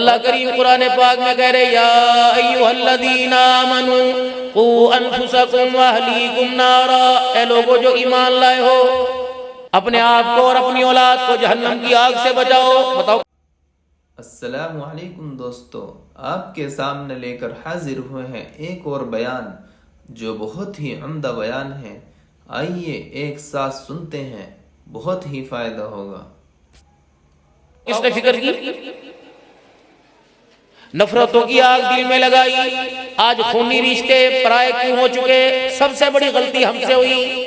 अल्लाह करीम कुरान पाक में कह रहे या अय्युहल्लज़ीना आमनू कू अनफुसकुम व अहलीकुम नारा, ए लोगों जो ईमान लाए हो अपने आप को और अपनी औलाद को जहन्नम की आग से बचाओ। बताओ। अस्सलामु अलैकुम दोस्तों, आपके सामने लेकर हाजिर हुए हैं एक और बयान जो बहुत ही उम्दा बयान है। आइए एक साथ सुनते हैं, बहुत ही फायदा होगा। किसने फिक्र की? नफरतों की आग दिल में लगाई। आज खूनी रिश्ते पराये क्यों हो चुके? सबसे बड़ी गलती हमसे हुई।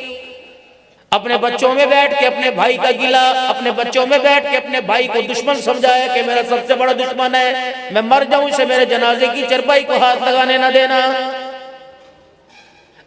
अपने बच्चों में बैठ के अपने भाई का गिला, अपने बच्चों में बैठ के अपने भाई को दुश्मन समझाया कि मेरा सबसे बड़ा दुश्मन है, मैं मर जाऊं इसे मेरे जनाजे की चरपाई को हाथ लगाने ना देना।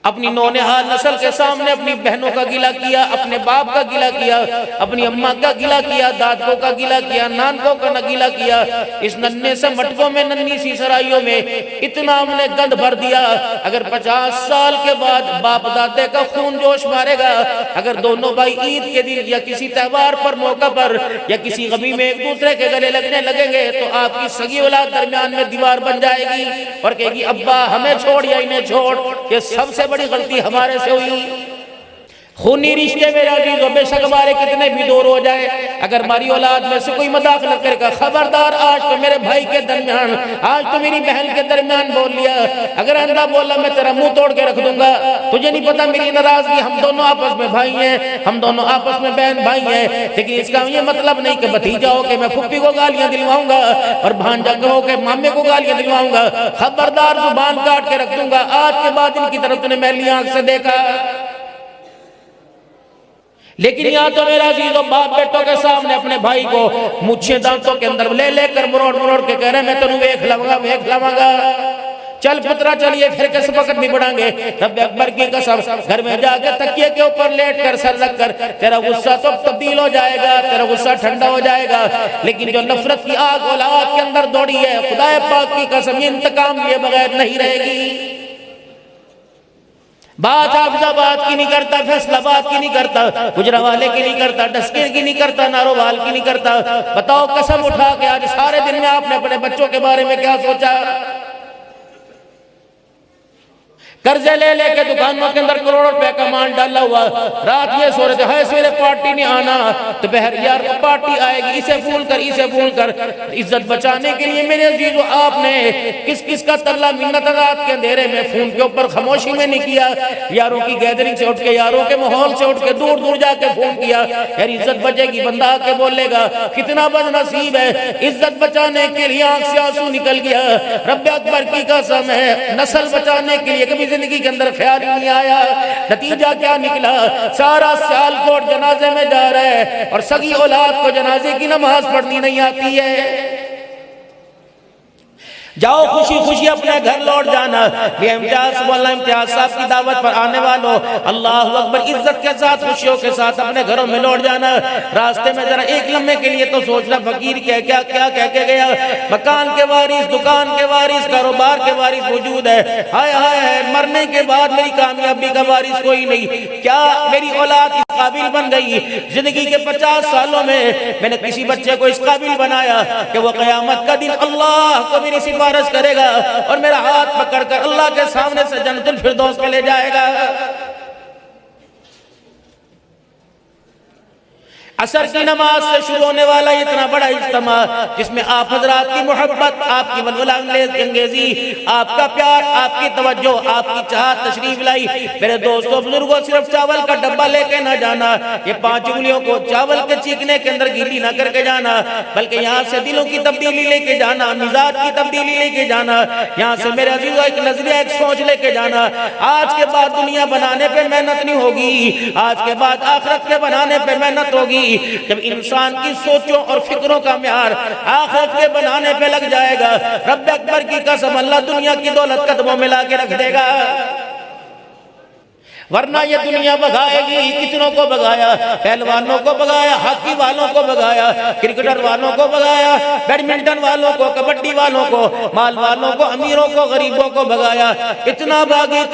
अपनी नौनिहाल नस्ल के सामने अपनी बहनों का गिला किया, अपने बाप का गिला किया, अपनी अम्मा का गिला किया, दादकों का गिला किया, नानकों का गिला किया। इस नन्हे से मटकों में, नन्ही सी सराइयों में इतना हमने गंद भर दिया। अगर 50 साल के बाद बाप दादे का खून जोश मारेगा, अगर दोनों भाई ईद के दिन या किसी त्योहार पर, मौका पर या किसी गमी में एक दूसरे के गले लगने लगेंगे तो आपकी सगी औलाद दरमियान में दीवार बन जाएगी और कहेगी अब्बा हमें छोड़ या इन्हें छोड़। ये सबसे बड़ी गलती हमारे से हुई। खूनी रिश्ते मेरे अजीजों, बेशक हमारे कितने भी दूर हो जाए, अगर हमारी औलाद में से कोई मदाखलत करेगा, खबरदार आज तो मेरे भाई के दरमियान, आज तो मेरी बहन के दरमियान बोल लिया, अगर अंधा बोला मैं तेरा मुंह तोड़ के रख दूंगा। तुझे नहीं पता मेरी नाराजगी, हम दोनों आपस में भाई हैं, हम दोनों आपस में बहन भाई हैं। लेकिन इसका ये मतलब नहीं कि भतीजा हो के मैं फुप्पी को गालियां दिलवाऊंगा और भांजा हो के मामे को गालियां दिलवाऊंगा। खबरदार जुबान काट के रख दूंगा। आज के बाद इनकी तरफ तूने मैली आंख से देखा। लेकिन यहाँ तो मेरा अजीजों बाप बेटों के सामने अपने भाई को मुझे दांतों के अंदर ले लेकर मरोड़ मरोड़ के कह रहे मैं तेनू वेख लवांगा। चल पुत्रा चलिए फिर किस वक्त नहीं बढ़ाएंगे। रब अकबर की कसम, घर में जाके तकिए के ऊपर लेट कर सर रख कर, तेरा गुस्सा तो तब्दील हो जाएगा, तेरा गुस्सा ठंडा हो जाएगा। लेकिन जो नफरत की आग औलाद के अंदर दौड़ी है, खुदा पाक की कसम इंतकाम लिए बगैर नहीं रहेगी। बात हाफिजाबाद की नहीं करता, फैसलाबाद की नहीं करता, गुजरावाले की नहीं करता, डस्के की नहीं करता, नारोवाल की नहीं करता। बताओ कसम उठा के आज सारे दिन में आपने अपने बच्चों के बारे में क्या सोचा? कर्जे ले लेके दुकानों के अंदर करोड़ों रुपए का माल डाला हुआ, रात ये सो रहे थे हाय सवेरे पार्टी नहीं आना, दोपहर यार पार्टी आएगी, इसे फूल कर इज्जत बचाने के लिए मेरे अजीजों आपने किस किस का तल्ला मिन्नत रात के अंधेरे में फोन के ऊपर खामोशी में नहीं किया। यारों की गैदरिंग से उठ के, यारों के माहौल से उठ के दूर दूर जाके फोन किया, यार इज्जत बचेगी। बंदा आके बोलेगा कितना बदनसीब है, इज्जत बचाने के लिए आंख से आंसू निकल गया। रब अकबर की कसम है, नस्ल बचाने के लिए कभी जिंदगी के अंदर ख्याल नहीं आया। नतीजा क्या निकला? सारा सियालकोट जनाजे में जा रहा है और सगी औलाद को जनाजे की नमाज पढ़नी नहीं आती है। जाओ खुशी खुशी अपने घर लौट जाना। इम्तियाज साहब की दावत पर आने वालों, अल्लाह अकबर, इज्जत के साथ खुशियों के साथ अपने घरों में लौट जाना। रास्ते में जरा एक लम्हे के लिए तो सोचना फकीर क्या क्या क्या कह के गया। मकान के वारिस, दुकान के वारिस, कारोबार के वारिस मौजूद है। हाय हाय हाय, मरने के बाद मेरी कामयाबी का वारिस कोई नहीं। क्या मेरी औलाद इस काबिल बन गई? जिंदगी के 50 सालों में मैंने किसी बच्चे को इस काबिल बनाया कि वो कयामत का दिन अल्लाह को मेरी सिफारिश करेगा और मेरा हाथ पकड़कर अल्लाह के सामने से जन्नतुल फिरदौस में ले जाएगा। असर की नमाज से शुरू होने वाला इतना बड़ा इज्तिमा जिसमें आप हजरात की मोहब्बत, आपकी वलवला अंगेजी, आपका प्यार, आपकी तवज्जो, आपकी चाहत तशरीफ लाई। मेरे दोस्तों बुजुर्गों, सिर्फ चावल का डब्बा लेके ना जाना, ये 5 उंगलियों को चावल के चीखने के अंदर गीली ना करके जाना, बल्कि यहाँ से दिलों की तब्दीली लेके जाना, मिजाज की तब्दीली लेके जाना। यहाँ से मेरे अजीजों एक नजरिया, एक सोच लेके जाना। आज के बाद दुनिया बनाने पे मेहनत नहीं होगी, आज के बाद आखिरत के बनाने पे मेहनत होगी। जब इंसान की सोचों और फिक्रों का म्यार आखिरत के बनाने पे लग जाएगा, रब अकबर की कसम अल्लाह दुनिया की दौलत कदमों में लाके रख देगा। वरना ये दुनिया भगाएगी। कितनों को भगाया, पहलवानों को भगाया, हॉकी वालों को भगाया, क्रिकेटर वालों को भगाया, बैडमिंटन वालों को, कबड्डी वालों को, माल वालों को, अमीरों को, गरीबों को भगाया। इतना भागे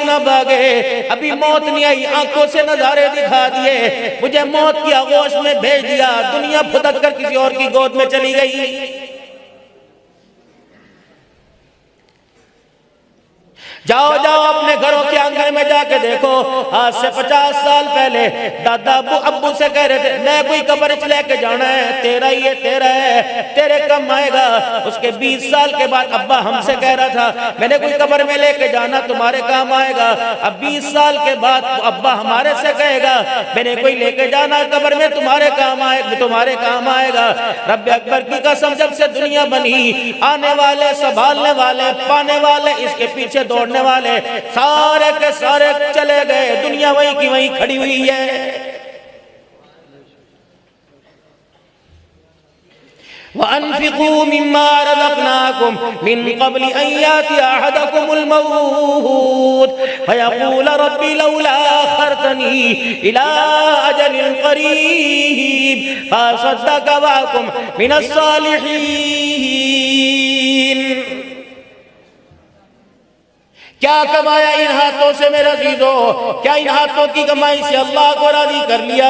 अभी मौत नहीं आई, आंखों से नजारे दिखा दिए, मुझे मौत की आगोश में भेज दिया, दुनिया फुदक कर किसी और की गोद में चली गई। जाओ जाओ अपने घरों के आंगन में जाके देखो, आज से 50 साल पहले दादा अब्बू से कह रहे थे मैं कोई कब्र लेके जाना है, तेरा ही है, तेरा है, तेरे कम आएगा। उसके 20 साल के बाद अब्बा हमसे कह रहा था मैंने कोई कब्र में लेके जाना, तुम्हारे काम आएगा। अब 20 साल के बाद अब्बा हमारे से कहेगा मैंने कोई लेके जाना कब्र में, तुम्हारे काम आएगा, तुम्हारे काम आएगा। रब अकबर की कसम, जब से दुनिया बनी आने वाले, संभालने वाले, पाने वाले, इसके पीछे दौड़ने वाले सारे के सारे चले गए, दुनिया वहीं की वहीं खड़ी हुई है। वअन्फिकू मिम्मा रज़क़नाकुम मिन क़ब्लि अन यातिया अहदकुमुल मौत फयक़ूल रब्बी लौला अख़रतनी इला अजलिन क़रीब फ़असद्दक़ व अकुन मिनस सालिहीन। क्या कमाया इन हाथों से मेरा अज़ीज़ो, क्या इन हाथों की कमाई से अल्लाह को राज़ी कर लिया?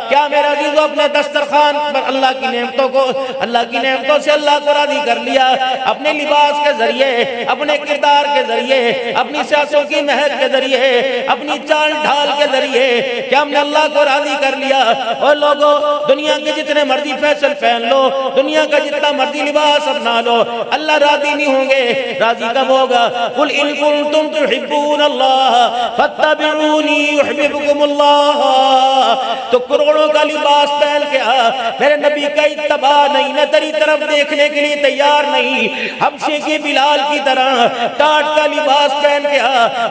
क्या मेरा अज़ीज़ो अपने दस्तरखान पर अल्लाह की नेमतों को, अल्लाह की नेमतों से अल्लाह को राज़ी कर लिया? अपने लिबास के जरिए, अपने किरदार के जरिए, अपनी सियासों की महक के जरिए, अपनी चाल ढाल के जरिए क्या हमने अल्लाह को राज़ी कर लिया? और लोगों, दुनिया के जितने मर्जी फैशन पहन लो, दुनिया का जितना मर्जी लिबास अपना लो, अल्लाह राज़ी नहीं होंगे। राज़ी कब होगा? कुल इन कुंतुम तुहिब्बूनल्लाह फत्तबिऊनी युहिब्बुकुमुल्लाह। तो करोड़ों का लिबास पहन के मेरे नबी का इत्तबा नहीं, न तेरी तरफ देखने के लिए तैयार नहीं। हबशे के बिलाल की तरह टाट का लिबास पहन के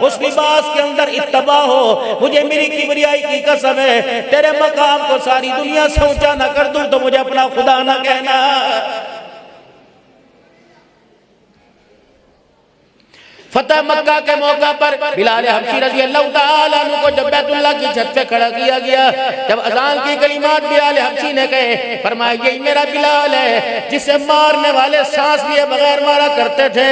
उस लिबास के अंदर इत्तबा हो। मुझे मेरी किबरियाई की कसम है, तेरे मकाम को सारी दुनिया से ऊंचा न कर दूं तो मुझे अपना खुदा न कहना। फतह मक्का के मौका पर बिलाल हबशी रज़ी अल्लाह ताला अन्हु को जब बैतुल्लाह की छत पे खड़ा किया गया, जब अज़ान की कलिमात बिलाल हबशी ने कहे, फरमाया यही मेरा बिलाल है जिसे मारने वाले सांस लिए बगैर मारा करते थे,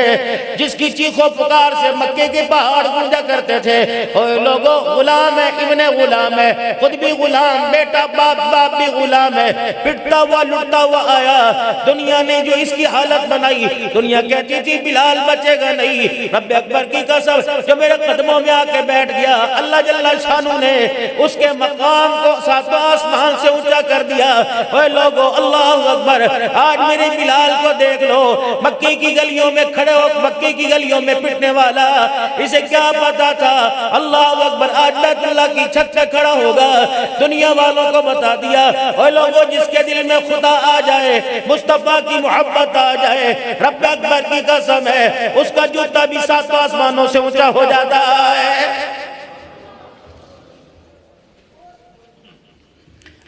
जिसकी चीखों पुकार से मक्के के पहाड़ गूंजा करते थे। ओए लोगों, गुलाम है, इब्ने गुलाम है, खुद भी गुलाम, बेटा बाप, बाप भी गुलाम है, पिटता हुआ लुटता हुआ आया। दुनिया ने जो इसकी हालत बनाई, दुनिया कहती थी बिलाल बचेगा नहीं। रब अकबर की कसम, जो मेरे कदमों में आके बैठ गया, अल्लाह जल्ला शानू ने उसके मकाम को सातवां आसमान से ऊंचा कर दिया। ओए लोगों, अल्लाह अकबर, आज मेरे बिलाल को देख लो, मक्के की गलियों में खड़े हो, मक्के की गलियों में पिटने वाला। इसे क्या पता था? अल्लाह अकबर, आज बैतुल्लाह की छत पे खड़ा होगा, दुनिया वालों को बता दिया। ओए लोगों, जिसके दिल में खुदा आ जाए, मुस्तफा की मोहब्बत आ जाए, रब अकबर की कसम है, उसका जूता भी सातों आसमानों से ऊंचा हो जाता है।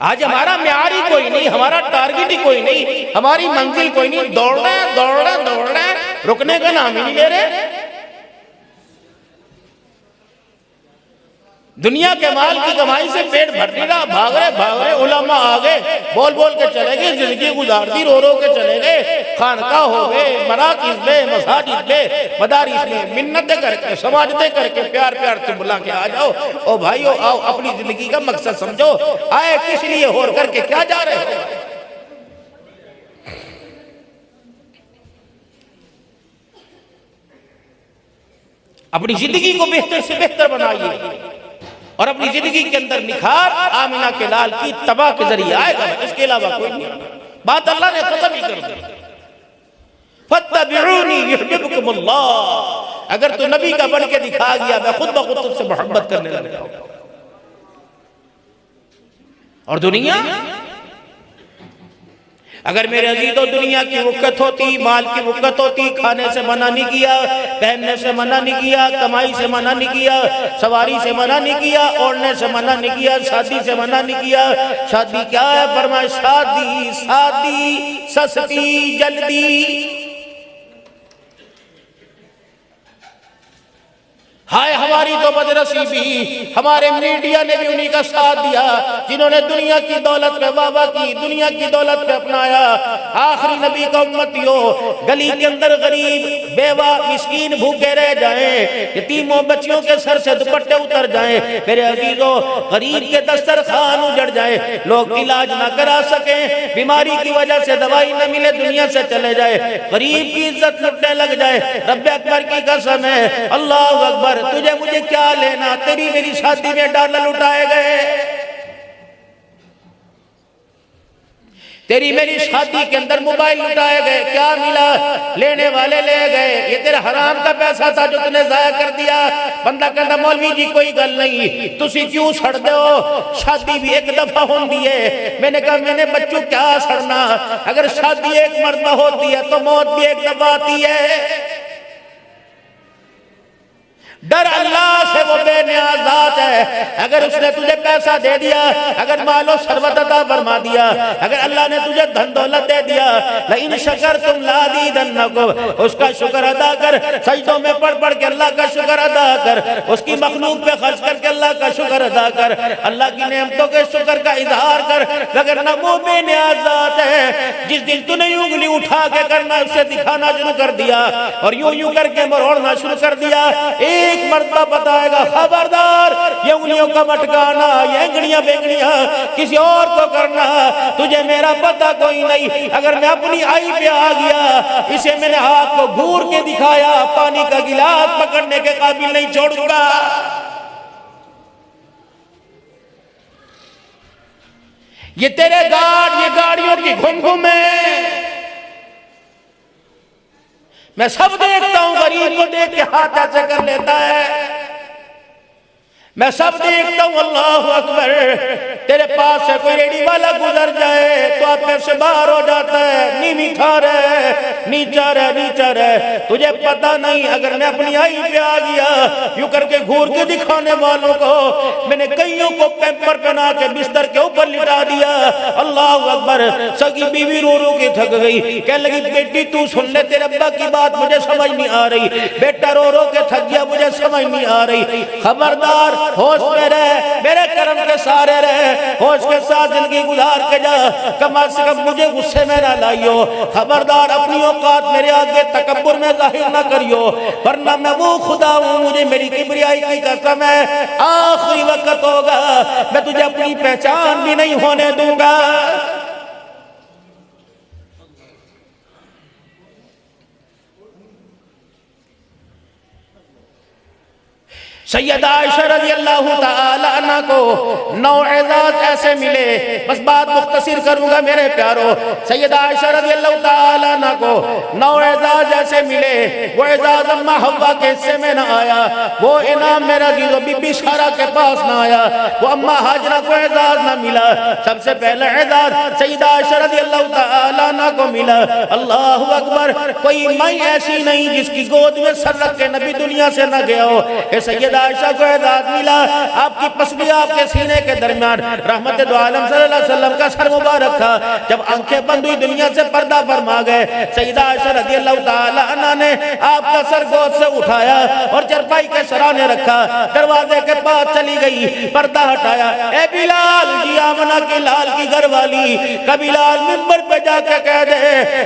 आज हमारा म्यार ही कोई नहीं, हमारा टारगेट ही कोई नहीं, हमारी मंजिल कोई नहीं। दौड़ना है, दौड़ना है, दौड़ना है, रुकने का नाम ही नहीं ले रहे। दुनिया के माल की कमाई से पेट भर नहीं रहा, भाग रहे उलमा आ गए, बोल बोल के चले गए, जिंदगी गुजार दी, रो रो के चले गए, खानका हो गए, मराकिज में, मसाजिद में, मदारिस में, मिन्नतें करके, समाजतें करके, प्यार प्यार से बुला के आ जाओ। ओ भाइयों, आओ, अपनी जिंदगी का मकसद समझो, आए किस लिए, और करके क्या जा रहे हो? अपनी जिंदगी को बेहतर से बेहतर बनाइए और अपनी जिंदगी के अंदर निखार आमिना के लाल की तबा के जरिए आएगा, इसके अलावा कोई नहीं। बात अल्लाह ने खत्म ही कर दी। फत्तबिऊनी युहिब्बुकुमुल्लाह, अगर तू नबी का बन के दिखा गया, मैं खुद ब खुद तुझसे मोहब्बत करने लग जाऊंगा। और दुनिया, अगर मेरे अजीजों दुनिया की वक़्त होती, माल की वक़्त होती, खाने से मना नहीं किया, पहनने से मना नहीं किया, कमाई से मना नहीं किया, सवारी से मना नहीं किया, ओढ़ने से मना नहीं किया, शादी से मना नहीं किया। शादी क्या है? फरमाया शादी शादी सस्ती जल्दी। हाय हमारी हमारी तो बदनसीबी, हमारे मीडिया ने भी उन्हीं का साथ दिया जिन्होंने दुनिया की दौलत पे वावा की, दुनिया की दौलत पे अपनाया। आखिरी नबी का उम्मतियों, गली के अंदर गरीब बेवा मिस्कीन भूखे रह जाएं, यतीमों बच्चियों के सर से दुपट्टे उतर जाएं, मेरे अजीजों गरीब के दस्तरखान उजड़ जाए, लोग इलाज ना करा सके, बीमारी की वजह से दवाई न मिले, दुनिया से चले जाए, गरीब की इज्जत लुटने लग जाए। रब्बे अकबर की कसम है, अल्लाह अकबर, तुझे मुझे क्या लेना, तेरी मेरी शादी में डॉलर लुटाए गए, तेरी मेरी शादी के अंदर मोबाइल लुटाए गए, क्या मिला, लेने वाले ले गए, ये तेरा हराम का पैसा था जो तूने जाया कर दिया। बंदा कहता मौलवी जी कोई गल नहीं, तुसी क्यों सड़ दो, शादी भी एक दफा होती है। मैंने कहा मैंने बच्चों क्या सड़ना, अगर शादी एक मरतबा होती है तो मौत भी एक दफा आती है। डर अल्लाह से वो बेनियाज ज़ात है। अगर उसने तुझे पैसा दे दिया, अगर मालो सर्वत अता फरमा दिया, अगर अल्लाह ने तुझे धन दौलत दे दिया, लेकिन शकर तुम लाज़ीदन्नकुम, उसका शुक्र अदा कर, सजदों में पढ़ पढ़ के अल्लाह का शुक्र अदा कर, उसकी मखलूक पे खर्च करके अल्लाह का शुक्र अदा कर, अल्लाह की नेमतों के शुक्र का इजहार कर। अगर ना वो बेनियाज ज़ात है, जिस दिन तूने उंगली उठा के करना उससे दिखाना शुरू कर दिया और यूं यूं करके मरोड़ना शुरू कर दिया, एक मर्तबा बताएगा खबरदार, ये उंगलियों का मटकाना, ये एंगड़ियां बेंगड़ियां किसी और को करना, तुझे मेरा पता कोई नहीं। अगर मैं अपनी आई पे आ गया, इसे मैंने हाथ को घूर के दिखाया, पानी का गिलास पकड़ने के काबिल नहीं छोड़ूंगा। ये तेरे ये गाड़ियों की घुम है, मैं सब देखता हूं, गरीब को देख के हाथ ऐसे कर लेता है, मैं सब देखता हूं। अल्लाह अकबर, तेरे पास से कोई रेडी वाला गुजर जाए तो आप पैर से बाहर हो जाता है, नीवी खा रहे, नीचा रहे, नीचा रहे, तुझे पता नहीं। अगर मैं अपनी आई पे आ गया, यूं करके घूर के दिखाने वालों को मैंने कईयों को पेपर पहना के बिस्तर के ऊपर लिटा दिया। अल्लाह अकबर, सगी बीवी रो रो के थक गई, कहने लगी बेटी तू सुन ले, तेरे अब्बा की बात मुझे समझ नहीं आ रही, बेटा रो रो के थक गया, मुझे समझ नहीं आ रही। खबरदार, होश में रह, मेरे कर्म के सारे रहे, होश के साथ जिंदगी गुजार के जा, कम से कम मुझे गुस्से में ना लाइयो। खबरदार, अपनी औकात मेरे आगे तकब्बुर में जाहिर ना करियो, वरना मैं वो खुदा हूं, मुझे मेरी किबरियाई की कसम है, आखिरी वक्त होगा मैं तुझे अपनी पहचान भी नहीं होने दूंगा। सैयदा आयशा रज़ियल्लाहु ताला अन्हा को 9 एजाज ऐसे मिले, बस बात मुख्तसर करूंगा मेरे प्यारो। सैयदा आयशा रज़ियल्लाहु ताला अन्हा को 9 एजाज ऐसे मिले, वो एजाज अम्मा हव्वा के हिस्से में ना आया, वो इनाम मेरा जीजो बीबी सारा के पास ना आया, वो अम्मा हाजरा को एजाज ना मिला। सबसे पहले एजाज सैयदा आयशा रज़ियल्लाहु ताला अन्हा को मिला। अल्लाहु अकबर, कोई माई ऐसी नहीं जिसकी गोद में सर रख के नबी दुनिया से न गया हो। सैयदा आयशा को एजाज मिला, आपकी पसली आपके सीने के दरमियान रहमत दो आलम सल्लल्लाहु अलैहि वसल्लम का सर मुबारक था। जब आंखें बंद हुई, दुनिया से पर्दा फरमा गए, सैयदा आयशा रज़ियल्लाहु ताला अन्हा ने आपका सर गोद से उठाया और चरपाई के सराहने रखा, दरवाजे के पास चली गई, पर्दा हटाया, ए बिलाल जी आमना की लाल की घर वाली, कभी लाल मिंबर पे जाके कह दे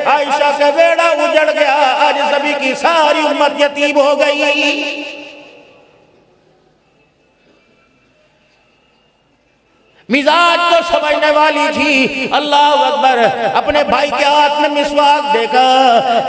आयशा का बेड़ा उजड़ गया, आज सभी की सारी उम्मत यतीम हो गई। मिजाज को समझने वाली थी। अल्लाह अकबर, अपने भाई के हाथ में मिसवाक देखा,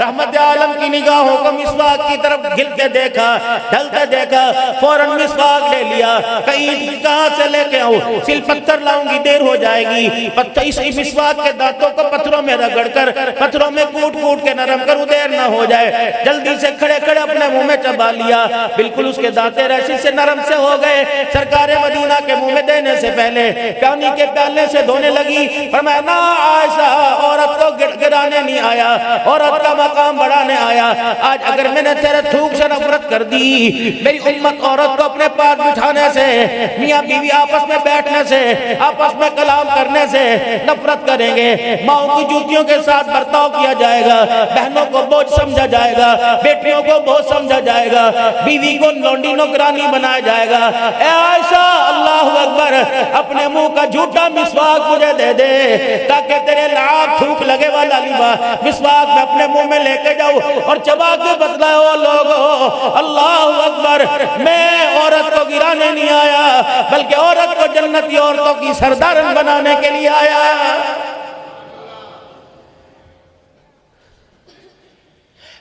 रहमत आलम की निगाहों को मिसवाक की तरफ गिरते देखा, ढलते देखा, फौरन मिसवाक ले लिया, कहीं कहां से लेके आऊं, सिल पत्थर लाऊंगी देर हो जाएगी, पत्थर इस मिसवाक के दांतों को पत्थरों में रगड़कर, पत्थरों में कूट कूट के नरम कर देर ना हो जाए, जल्दी से खड़े खड़े अपने मुंह में चबा लिया, बिल्कुल उसके दांते रशी से नरम से हो गए। सरकारे मदीना के मुंह में देने से पहले पानी के प्याले से धोने लगी। फरमाया ना आयशा, औरत को गिराने नहीं आया, औरत का मकाम बढ़ाने आया। आज अगर मैंने तेरे थूक से नफरत कर दी, मेरी उम्मत औरत को अपने पास बिठाने से, मियाँ बीवी आपस में बैठने से, आपस में कलाम करने से नफरत करेंगे। माओ की जूतियों के साथ बर्ताव किया जाएगा, बहनों को बोझ समझा जाएगा, बेटियों को बोझ समझा जाएगा, बीवी को लौंडी नौकरानी बनाया जाएगा। ए आयशा, अल्लाह अकबर, अपने मुंह का झूठा मिसवाक मुझे दे दे ताकि तेरे लाभ थूक लगे वाला मिसवाक मैं अपने मुंह में लेके जाऊं और चबा के बतलाओ लोगों, अल्लाह अकबर, मैं औरत को गिराने नहीं आया, बल्कि औरत को जन्नती औरतों की सरदारन बनाने के लिए आया।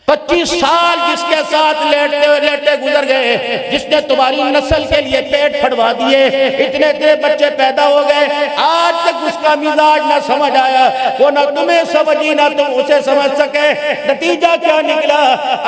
25 साल जिसके साथ लेटे लेटे गुजर गए, जिसने तुम्हारी नस्ल के लिए पेट फड़वा दिए, इतने इतने बच्चे पैदा हो गए, आज तक उसका मिजाज ना समझ आया, वो ना तुम्हें समझी ना तुम उसे समझ सके। नतीजा क्या निकला?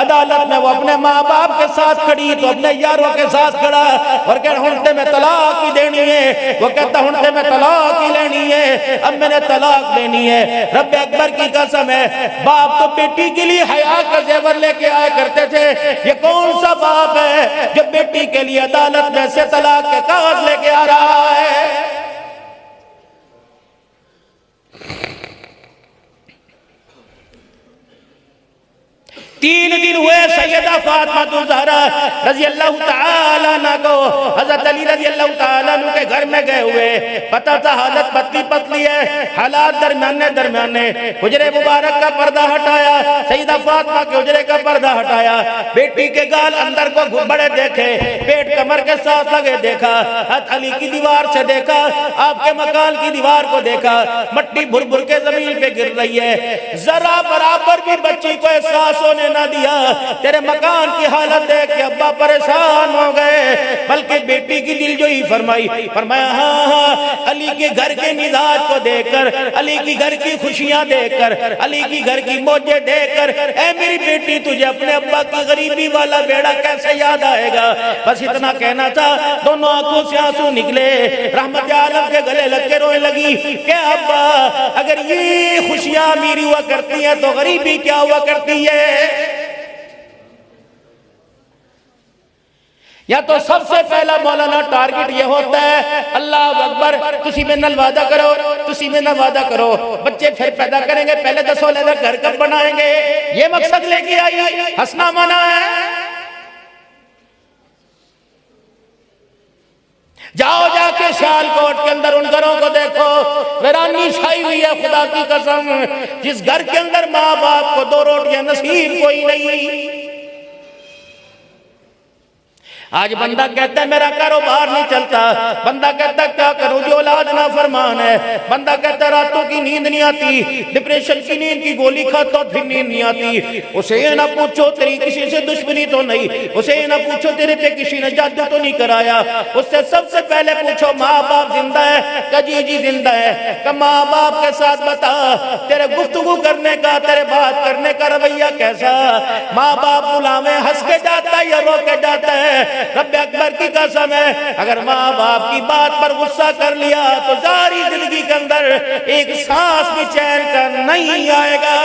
अदालत में वो अपने माँ बाप के साथ खड़ी तो अपने यारों के साथ खड़ा और कह हुंडे में तलाक ही देनी है, वो कहता हुंडे में तलाक ही लेनी है, अब मैंने तलाक देनी है। रब अकबर की कसम है, बाप तो बेटी के लिए हया का जेवर लेके आया करते थे। ये कौन सा बाप है जो बेटी के लिए अदालत में से तलाक के कागज लेके आ रहा है? 3 दिन हुए सैयदा फातिमा ज़हरा रज़ी अल्लाह तआला अन्हा को हज़रत अली रज़ी अल्लाह तआला अन्हु के घर में गए हुए। पता था हालत पतली पतली है, हालात दरमियाने। हुजरे मुबारक का पर्दा हटाया, सैयदा फातिमा के हुजरे का पर्दा हटाया, बेटी के गाल अंदर को घुबड़े देखे, पेट कमर के साथ लगे देखा, हज़रत अली की दीवार से देखा, आपके मकान की दीवार को देखा, मट्टी भुर भुर के जमीन पे गिर रही है। जरा बराबर भी बच्ची को एहसास होने ना दिया। तेरे मकान की हालत देख के अब्बा परेशान हो गए, बल्कि बेटी की दिलजोई फरमाई। फरमाया हाँ हाँ, अली के घर के मिजाज को देखकर, अली की घर की खुशियां देखकर, अली की घर की मौजें देखकर, ऐ मेरी बेटी तुझे अपने अब्बा की गरीबी वाला बेड़ा कैसे याद आएगा। बस इतना कहना था, दोनों आंखों से आंसू निकले, रहमत आलम के गले लग के रोने लगी क्या अब्बा, अगर ये खुशियां अमीरी हुआ करती है तो गरीबी क्या हुआ करती है। या तो सबसे पहला मौलाना टारगेट ये होता है, अल्लाह अकबर, तुसी में नल वादा करो, तुसी में न वादा करो, बच्चे फिर पैदा करेंगे, पहले दसो लेना घर कब बनाएंगे, ये मकसद लेके आई, हंसना मना है। जाओ जाके सियालकोट के अंदर उन घरों को देखो, वीरानी छाई हुई है, खुदा की कसम, जिस घर के अंदर माँ बाप को 2 रोटियां नसीब कोई नहीं। आज बंदा कहता है मेरा कारोबार नहीं चलता, बंदा कहता क्या करूं जो औलाद ना फरमान है, बंदा कहता रातों की नींद नहीं आती, डिप्रेशन की नींद की गोली खाता फिर नींद नहीं आती। उसे ये ना पूछो तेरी किसी से दुश्मनी तो नहीं, उसे ये ना पूछो तेरे पे किसी ने जादू तो नहीं कराया, उससे सबसे पहले पूछो माँ बाप जिंदा है क्या? जी जी जिंदा है। क्या माँ बाप के साथ बता तेरे गुफ्तगू करने का, तेरे बात करने का रवैया कैसा? माँ बाप बुलावे हंस के जाता है या रो के जाता है? रब अकबर की कसम है, अगर माँ बाप की बात पर गुस्सा कर लिया तो सारी जिंदगी के अंदर एक सांस भी चैन का नहीं आएगा।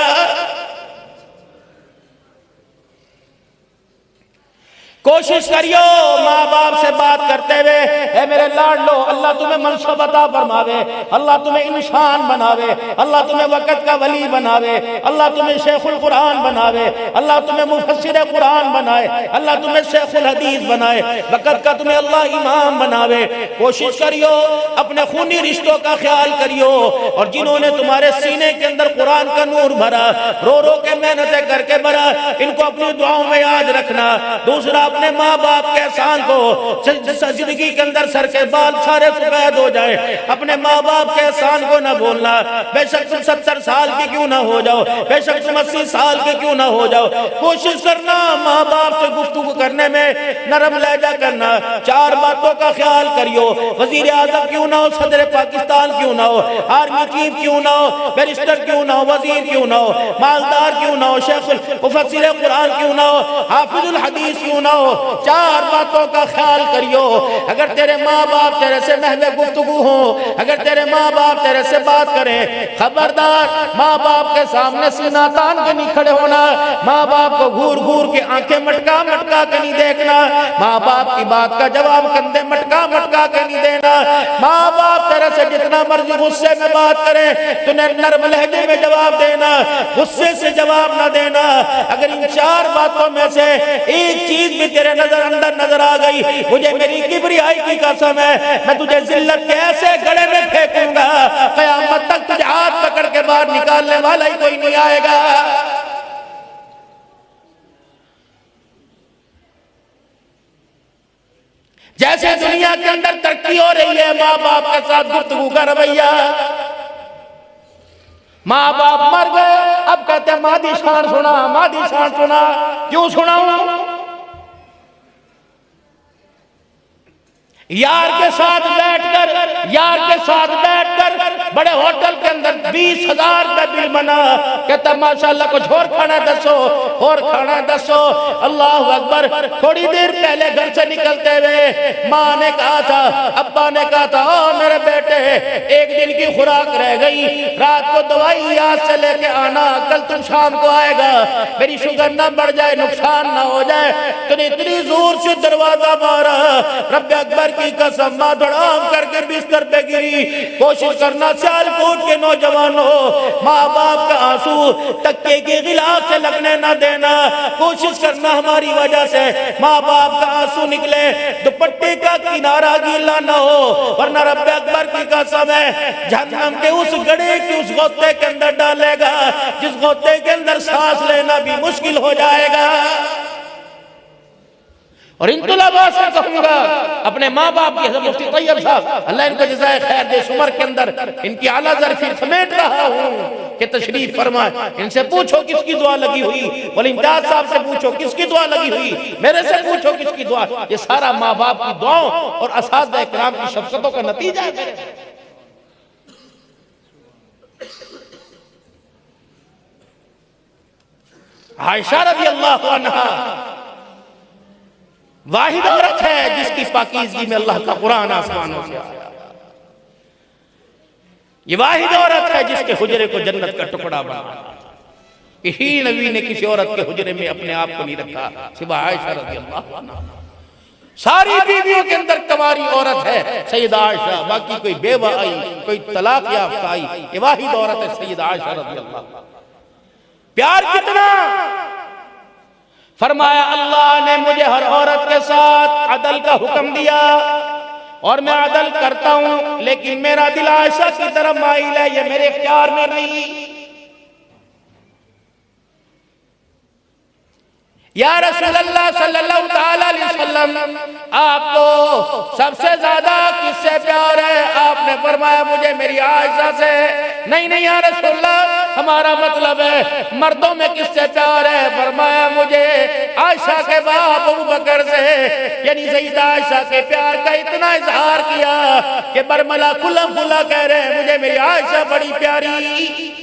कोशिश करियो माँ बाप से बात करते हुए, है मेरे लाडलो, अल्लाह तुम्हें मनसूब अता फरमावे, अल्लाह तुम्हें इंसान बनावे, अल्लाह तुम्हें वक़्त का वली बनावे, अल्लाह तुम्हें शेखुल कुरान बनावे, अल्लाह तुम्हें मुफस्सिर कुरान बनाए, अल्लाह तुम्हें शेखुल हदीस बनाए, वक़्त का तुम्हें अल्लाह इमाम बनावे। कोशिश करियो, अपने खूनी रिश्तों का ख्याल करियो, और जिन्होंने तुम्हारे सीने के अंदर कुरान का नूर भरा, रो रो के मेहनतें करके भरा, इनको अपनी दुआओं में याद रखना। दूसरा, अपने माँ बाप के एहसान को, जिंदगी के अंदर सर के बाल सारे सफेद हो जाए, अपने माँ बाप के एहसान को ना भूलना। बेशक तुम 70 साल के क्यों ना हो जाओ, बेशक तुम 80 साल के क्यों ना हो जाओ, कोशिश करना माँ बाप से गुफ्तगू करने में नरम लहजा करना। 4 बातों का ख्याल करियो, वजीर आजम क्यों ना हो, सदर पाकिस्तान क्यों ना हो, आर्मी चीफ क्यों ना हो, बैरिस्टर क्यों ना हो, वजीर क्यों ना हो, मालदार क्यों ना हो, शेखुल मुफस्सिर कुरान क्यों ना हो, हाफिजुल हदीस क्यों ना हो, फरमाओ, 4 बातों का ख्याल करियो। अगर तेरे माँ बाप तेरे से महवे गुफ्तगू हो, अगर तेरे माँ बाप तेरे से बात करें, खबरदार माँ बाप के सामने सीना तान के नहीं खड़े होना, माँ बाप को घूर घूर के आंखें मटका मटका के नहीं देखना, माँ बाप की बात का जवाब कंधे मटका मटका के नहीं देना। माँ बाप तेरे से जितना मर्जी गुस्से में बात करें, तूने नर्म लहजे में जवाब देना, गुस्से से जवाब ना देना। अगर इन 4 बातों में से एक चीज भी तेरे अंदर नजर आ गई, मुझे मेरी किबरियाई की कसम है, मैं तुझे जिल्लत के ऐसे गड़े में फेंकूंगा, क़यामत तक तुझे हाथ पकड़ के बाहर निकालने वाला ही कोई नहीं आएगा। जैसे दुनिया के अंदर तरक्की हो रही है, माँ बाप के साथ गुफ्तगू का रवैया, माँ बाप मर गए, अब कहते हैं मादी शान सुना, मादी शान सुना। क्यों सुनाऊं? यार के साथ बैठकर बड़े होटल के अंदर 20,000 का बिल बना, कहता माशाल्लाह कुछ और खाना दसो, और खाना दसो। अल्लाह अकबर। थोड़ी देर पहले घर से निकलते हुए माँ ने कहा था, अब्बा ने कहा था, ओ मेरे बेटे, एक दिन की खुराक रह गई, रात को दवाई याद से लेके आना, कल तुम शाम को आएगा, मेरी शुगर ना बढ़ जाए, नुकसान ना हो जाए। तूने इतनी जोर से दरवाजा मारा, रब्बे अकबर की कसम, माँ धड़ाम करके बिस्तर पे गिरी। कोशिश करना सियालकोट के नौजवानों, माँ बाप का आंसू तक्के के गिलाफ से लगने ना देना। कोशिश करना हमारी वजह से माँ बाप का आंसू निकले, दुपट्टे का किनारा गीला ना हो, वरना रब्बे अकबर की कसम है, जहन्नम के उस गड्ढे के उस गोते के अंदर डालेगा, जिस गोते के अंदर सांस लेना भी मुश्किल हो जाएगा। और इन तुलबा से कहूंगा, अपने माँ बाप की, हज़रत मुफ्ती तैयब साहब अल्लाह इनको जज़ाए खैर दे, उम्र के अंदर इनकी आला ज़रफ़ी समेट रहा हूँ कि तशरीफ फरमाए। इनसे पूछो किसकी दुआ लगी हुई, बोले इम्तियाज साहब से पूछो किसकी दुआ लगी हुई, मेरे से पूछो किसकी दुआ। ये सारा माँ बाप की दुआओं और असातिज़ा इकराम की शफ़क़तों का नतीजा है। आयशा रज़ी अल्लाह अन्हा वाहिद औरत है जिसकी पाकीज़गी में अल्लाह का कुरान आसमानों से आया। ये वाहिद औरत है जिसके हुजरे को जन्नत का टुकड़ा बना। किसी नबी ने किसी औरत के हुजरे में अपने आप को नहीं रखा सिवाय आयशा रज़ी अल्लाह अन्हा। सारी बीवियों के अंदर कवारी औरत है सैयदा आयशा, बाकी कोई बेवा आई, कोई तलाक याफ्ता आई, ये वाहिद औरत है सैयदा आयशा रज़ी अल्लाह। प्यार कितना, फरमाया अल्लाह ने मुझे हर औरत के साथ अदल का हुक्म दिया और मैं अदल करता हूं, लेकिन मेरा दिल आयशा की तरफ माइल है, ये मेरे इख्तियार में नहीं। या रसूलल्लाह सल्लल्लाहु तआला अलैहि वसल्लम, आपको सबसे ज्यादा किससे प्यार है? आपने फरमाया मुझे मेरी आयशा से। नहीं या रसूलल्लाह, हमारा मतलब है मर्दों में किससे प्यार है? फरमाया मुझे आयशा के बाप अबू बकर से। यानी सैयदा आयशा के प्यार का इतना इजहार किया कि बरमला खुला खुला कह रहे हैं मुझे मेरी आयशा बड़ी प्यारी।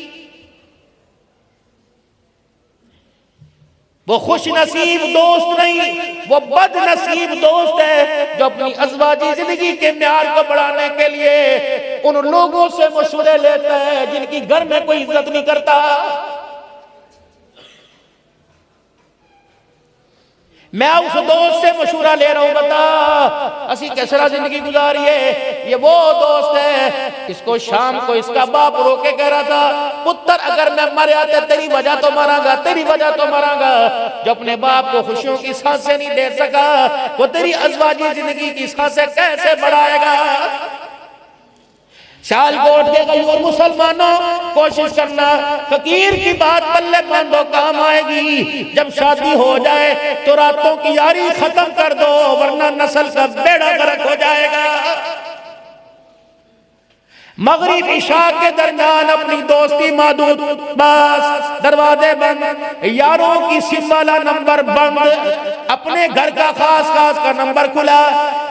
वो खुश नसीब दोस्त नहीं, वो बदनसीब दोस्त है जो अपनी अज़वाजी जिंदगी के म्यार को बढ़ाने के लिए उन लोगों से मशवरे लेता है जिनकी घर में कोई इज्जत नहीं करता। मैं उस दोस्त से मशवरा ले रहा हूं, बता असी कैसा जिंदगी गुजारी है। ये वो दोस्त है इसको शाम को इसका बाप रोके कह रहा था, पुत्र अगर मैं मर जाता तेरी वजह तो मरांगा, तेरी वजह तो मरांगा। जो अपने बाप को खुशियों की सांसें नहीं दे सका, वो तेरी अज़वाजी जिंदगी की सांसें कैसे बढ़ाएगा? सियालकोट के गरीब मुसलमानों, कोशिश करना फकीर की बात पल्ले बांधो, काम आएगी। जब शादी हो जाए तो रातों की यारी खत्म कर दो, वरना नस्ल का बेड़ा गर्क हो जाएगा। मगरिब इशा के दरमियान अपनी दोस्ती मादूद, बस दरवाजे बंद, यारों की सिम वाला नंबर बंद। अपने घर का खास खास का नंबर खुला,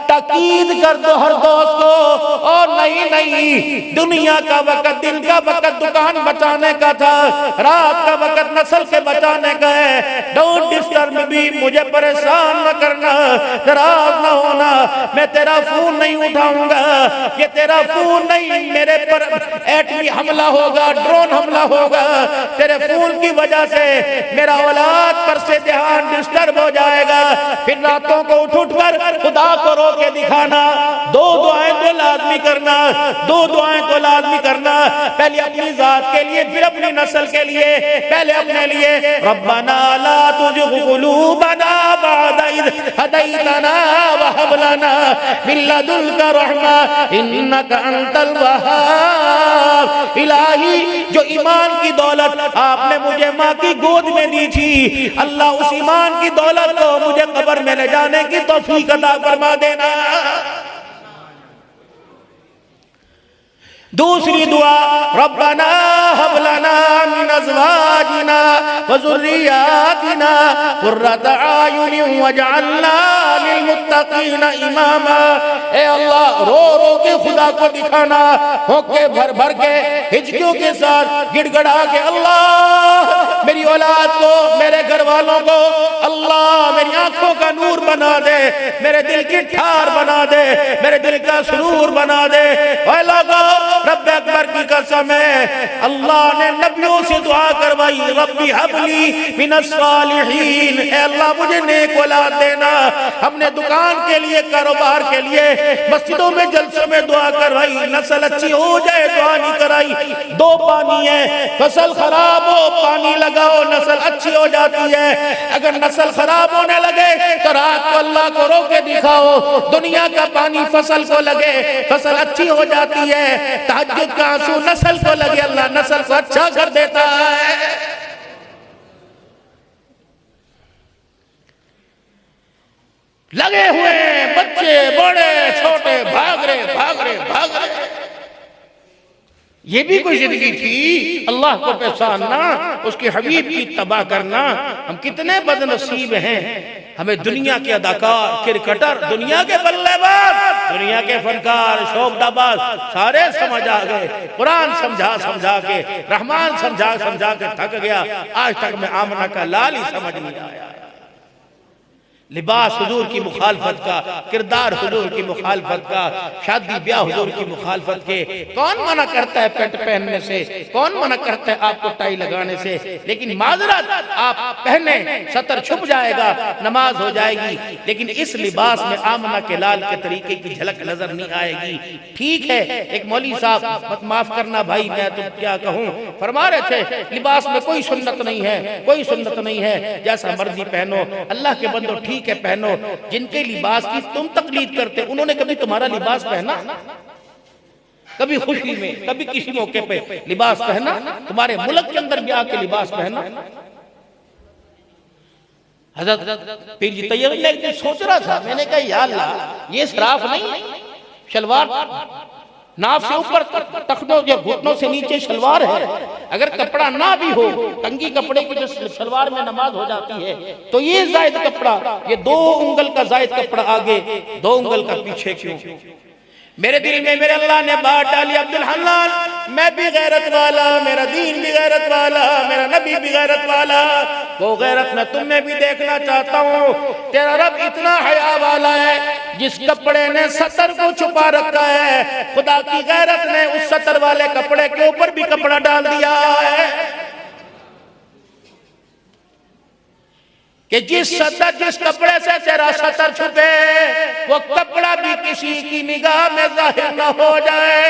ताकीद कर दो हर दोस्त को, और नहीं दुनिया का वक्त, दिन का वक्त दुकान बचाने का था, रात का वक्त नस्ल के बचाने का है। डोंट डिस्टर्ब मी, मुझे परेशान न करना, नाराज न होना, मैं तेरा फोन नहीं उठाऊंगा, ये तेरा फोन नहीं, मेरे पर एटमी हमला होगा, ड्रोन हमला होगा, तेरे फोन की वजह से मेरा औलाद पर से ध्यान डिस्टर्ब हो जाएगा। फिर रातों को उठ कर खुदा को रो के दिखाना, दो दुआएं तो लाजमी करना, दो दुआएं तो लाजमी करना, पहले अपनी जात के लिए, फिर अपनी नस्ल के लिए, पहले अपने लिए। रब्बना ला तुज़िग़ क़ुलूबना बअद इज़ हदैतना व हब लना मिन लदुनका रहमा इन्नका अंतल वहाब। इलाही, जो ईमान की दौलत आपने मुझे माँ की गोद में दी थी, अल्लाह उस ईमान की दौलत को मुझे कब्र में ले जाने की तौफीक अता फरमा देना। दूसरी दुआ, रब्बना हब लना मिन अज़वाजिना व ज़ुर्रिय्यातिना क़ुर्रता अयुनिन वजअलना लिलमुत्तक़ीना इमामा। ए अल्लाह, रो रो के खुदा को दिखाना, होके भर भर के, हिचकियों के साथ, गिड़गड़ा के, अल्लाह मेरी औलाद को, मेरे घर वालों को, अल्लाह मेरी आंखों का नूर बना दे, मेरे दिल की ठार बना दे, मेरे दिल का सुरूर बना दे। ओए लोगों, रब अकबर की कसम है, अल्लाह ने नबियों से दुआ करवाई, रब्बी हबली मिनस सालिहीन, ए अल्लाह मुझे नेक औलाद देना। हमने दुकान के लिए, कारोबार के लिए, मस्जिदों में, जलसों में दुआ करवाई, नस्ल अच्छी हो जाए दुआ नहीं कराई। दो पानी है, फसल खराब हो पानी लगाओ, नस्ल अच्छी हो जाती है। अगर नस्ल खराब होने लगे तो रात को अल्लाह को रो के दिखाओ, दुनिया का पानी फसल को लगे, फसल अच्छी हो जाती है। तहज्जुद का आंसू नस्ल को लगे, अल्लाह नस्ल को अच्छा कर देता है। लगे हुए बच्चे, बड़े छोटे, भाग रहे। ये भी कोई जिंदगी थी? अल्लाह को पहचानना, उसके हबीब की तबाह करना। हम कितने बदनसीब हैं, हमें दुनिया के अदाकार, क्रिकेटर, दुनिया के बल्लेबाज, दुनिया के फनकार, शोबदाबाज सारे समझ आ गए। कुरान समझा के, रहमान समझा के थक गया। आज तक मैं आमना का लाल ही समझ नहीं आया। लिबास हुजूर की मुखालफत का, किरदार हुजूर की मुखालफत का, शादी ब्याह हुजूर की मुखालफत के। कौन मना करता है पेंट पहनने से, कौन मना करता है आपको टाई लगाने से? लेकिन माजरत, आप पहने, सतर छुप जाएगा, नमाज हो जाएगी, लेकिन इस लिबास में आमना के लाल के तरीके की झलक नजर नहीं आएगी। ठीक है, एक मौलवी साहब, माफ करना भाई, मैं तो क्या कहूँ, फरमा रहे थे लिबास में कोई सुन्नत नहीं है, कोई सुन्नत नहीं है, जैसा मर्जी पहनो। अल्लाह के बंदो ठीक है पहनो, जिनके लिबास की तुम तकलीद करते, उन्होंने कभी तुम्हारा लिबास पहना? कभी खुशी में, कभी किसी मौके पे लिबास पहना? तुम्हारे मुल्क के अंदर भी आके लिबास पहना? हज़रत पीर जी तैयब ने एक दिन सोच रहा था, मैंने कहा या अल्लाह, ये सराफ नहीं, शलवार नाफ से ऊपर, टखनों या घुटनों से नीचे शलवार है, अगर कपड़ा ना भी हो, टंगी कपड़े की जो शलवार में नमाज हो जाती है, तो ये जायद कपड़ा, ये 2 उंगल का जायद कपड़ा आगे, 2 उंगल का पीछे क्यों? मेरे दिल में मेरे अल्लाह ने बात डाली, अब्दुल हन्नान, मैं भी गैरत वाला, मेरा दीन भी गैरत वाला, मेरा नबी भी गैरत वाला, वो गैरत मैं तुम्हें भी देखना चाहता हूँ। तेरा रब इतना हया वाला है, जिस कपड़े ने सतर को छुपा रखा है, खुदा की गैरत ने उस सतर वाले कपड़े के ऊपर भी कपड़ा डाल दिया है कि जिस कपड़े से तेरा सतर छुपे, वो कपड़ा भी किसी की निगाह में जाहिर न हो जाए।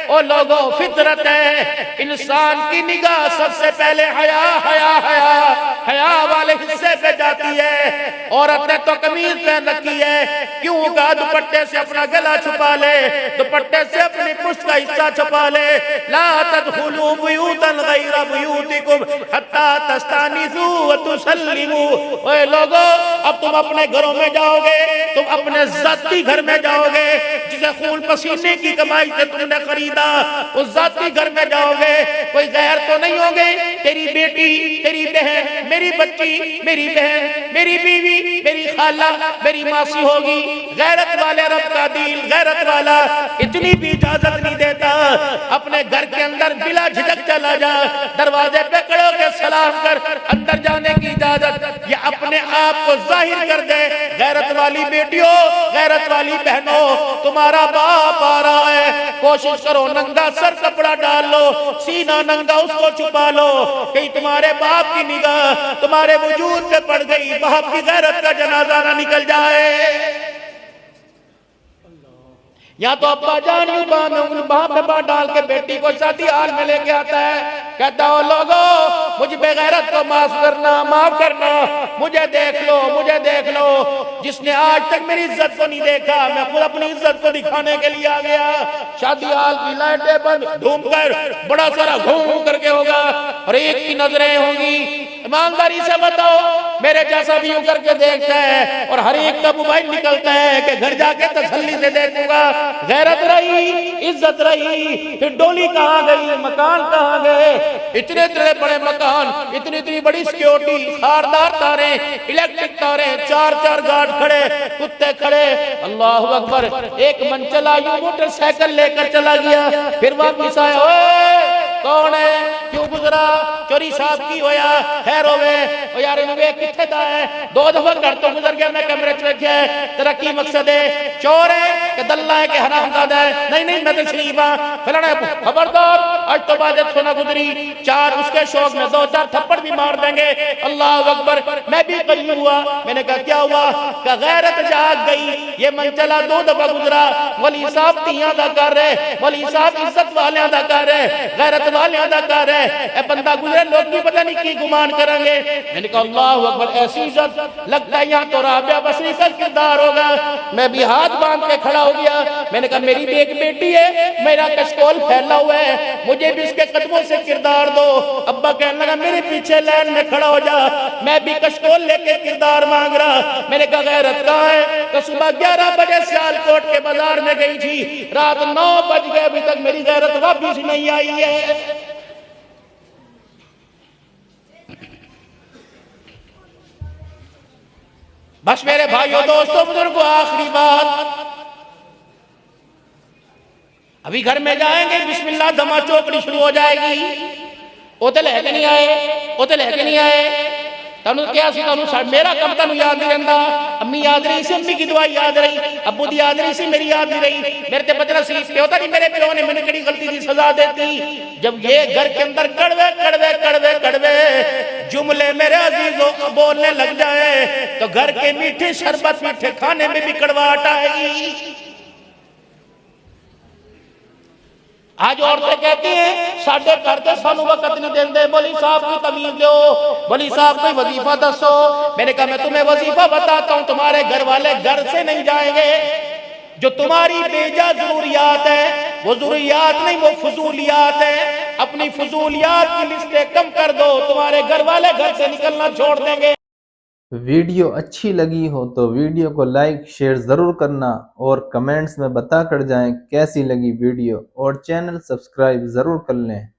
ओ लोगों, फितरत है, इंसान की निगाह सबसे पहले हया वाले हिस्से पे जाती है। औरत ने तो कमीज पहन रखी है, क्यों का दुपट्टे से अपना गला छुपा ले, दुपट्टे से अपनी पुष्ट का हिस्सा छुपा ले। ला तदखुलू बुयूतन गैरा बुयूतिकुम हत्ता तस्तानिसू व तुसल्लिमू। ओए लोगो, अब तुम अपने घरों में जाओगे, तुम अपने जाती घर में जाओगे, जिसे खून पसीने की कमाई से तुमने खरीदा, उस जाती घर में जाओगे। कोई गैर तो नहीं होगे, तेरी बेटी, तेरी बहन, मेरी बच्ची, मेरी बहन, मेरी बीवी, मेरी इंशाअल्लाह मेरी मासी होगी। गैरत वाले रब का दिल, गैरत वाला इतनी भी इजाजत नहीं देता। अपने घर के अंदर बिला झिझक चला जा, दरवाजे पे खड़े के सलाम कर, अंदर जाने की इजाजत, ये अपने आप को जाहिर कर दे। गैरत वाली बेटियों, गैरत वाली बहनों, तुम्हारा बाप आ रहा है, कोशिश करो नंगा सर कपड़ा डाल लो, सीना नंगा उसको छुपा लो, कहीं तुम्हारे बाप की निगाह तुम्हारे वजूद पे पड़ गई, बाप की गैरत का जनाजा ना निकल जाए। या तो अब्बा जान बाप पे बात डाल के बेटी को शादी हाल में लेके आता है, कहता हो लोगो मुझ बेगैरत को माफ करना, मुझे देख लो, मुझे देख लो। जिसने आज तक मेरी इज्जत को नहीं देखा, मैं खुद अपनी इज्जत को दिखाने के लिए आ गया। शादी हाल की लाइटें बंद, ढूंढ कर बड़ा सारा घूम करके होगा और एक की नजरें होंगी। ईमानदारी से बताओ, मेरे जैसा भी यूं करके देखता है और हर एक का मोबाइल निकलता है कि घर जाके तसल्ली से देखूंगा। गैरत रही, इज्जत रही, फिर डोली कहाँ गई, मकान कहाँ गए? इतने इतने बड़े मकान, इतनी इतनी बड़ी सिक्योरिटी, खारदार तारे, इलेक्ट्रिक तारे, चार चार गार्ड खड़े, कुत्ते खड़े। अल्लाह अकबर। एक मन चला यूं मोटरसाइकिल लेकर चला गया, फिर वापिस आया, ओए कौन है, क्यों गुजरा, चोरी साहब की होया, खैर होवे ओ यार इनवे किथे दा है, दो दफा घर तो गुजर गया, मैं कमरे च रखा है, तेरा की मकसद है, चोर है कि दल्ला है कि हरामजादा है? नहीं नहीं मैं तो शरीफ हां, फलाना खबरदार, आज तो बाद सोना गुजरी, चार उसके शौक में दो चार थप्पड़ भी मार देंगे। अल्लाह अकबर। मैं भी करीब हुआ, मैंने कहा क्या हुआ? का गैरत जाग गई, ये मन चला दो दफा गुजरा, वली साहब तियां दा कर रहे, वली साहब इज्जत वाले दा कर रहे, गैरत वाले दा कर रहे, ए बंदा गुजरे लोग भी पता नहीं की गुमान करेंगे। मैंने कहा अल्लाह अकबर, ऐसी इज्जत, लगता है यहाँ तो राबिया बसरी का किरदार होगा। मैं भी हाथ बांध के खड़ा हो गया, मैंने कहा मेरी भी एक बेटी है, मेरा कशकोल फैला हुआ है, मुझे भी उसके कदमों से किरदार दो। अब्बा कहने लगा मेरे पीछे लाइन में खड़ा हो जा, मैं भी कशकोल लेके किरदार मांग रहा। मैंने कहा गैरत कहाँ है? तो सुबह 11 बजे सियालकोट के बाजार में गई थी, रात 9 बज गए, अभी तक मेरी गैरत वापिस नहीं आई है। बस मेरे भाइयों दोस्तों बुजुर्गों, आखिरी बात, अभी घर में जाएंगे, बिस्मिल्लाह धमा चौकड़ी शुरू हो जाएगी। ओते लेके नहीं आए, ओते लेके नहीं आए, तनु क्या सी तनु मेरा कम तनु याद नहीं रहता। अम्मी याद रही सी, अम्मी की दुआ याद रही, अब्बू दी याद रही सी, मेरी याद नहीं रही। मेरे ते बचना सी पे होता नहीं, मेरे प्यो ने मैंने कड़ी गलती की सजा देती। जब ये घर के अंदर कड़वे कड़वे कड़वे कड़वे जुमले मेरे अजीजों बोलने लग जाए तो घर के मीठे शरबत मीठे खाने में भी कड़वाहट आएगी। आज औरतें कहती हैं साढ़े घर के सानू वक्त नहीं देंगे, बोली साहब कोई तमीज दो, बोली साहब कोई वजीफा दसो। मैंने कहा मैं तुम्हें वजीफा बताता हूं, तुम्हारे घर वाले घर से नहीं जाएंगे। जो तुम्हारी बेजा जरूरियात है वो जरूरियात नहीं, वो फजूलियात है। अपनी फजूलियात की लिस्टें कम कर दो, तुम्हारे घर वाले घर से निकलना छोड़ देंगे। वीडियो अच्छी लगी हो तो वीडियो को लाइक शेयर ज़रूर करना और कमेंट्स में बता कर जाएं कैसी लगी वीडियो, और चैनल सब्सक्राइब ज़रूर कर लें।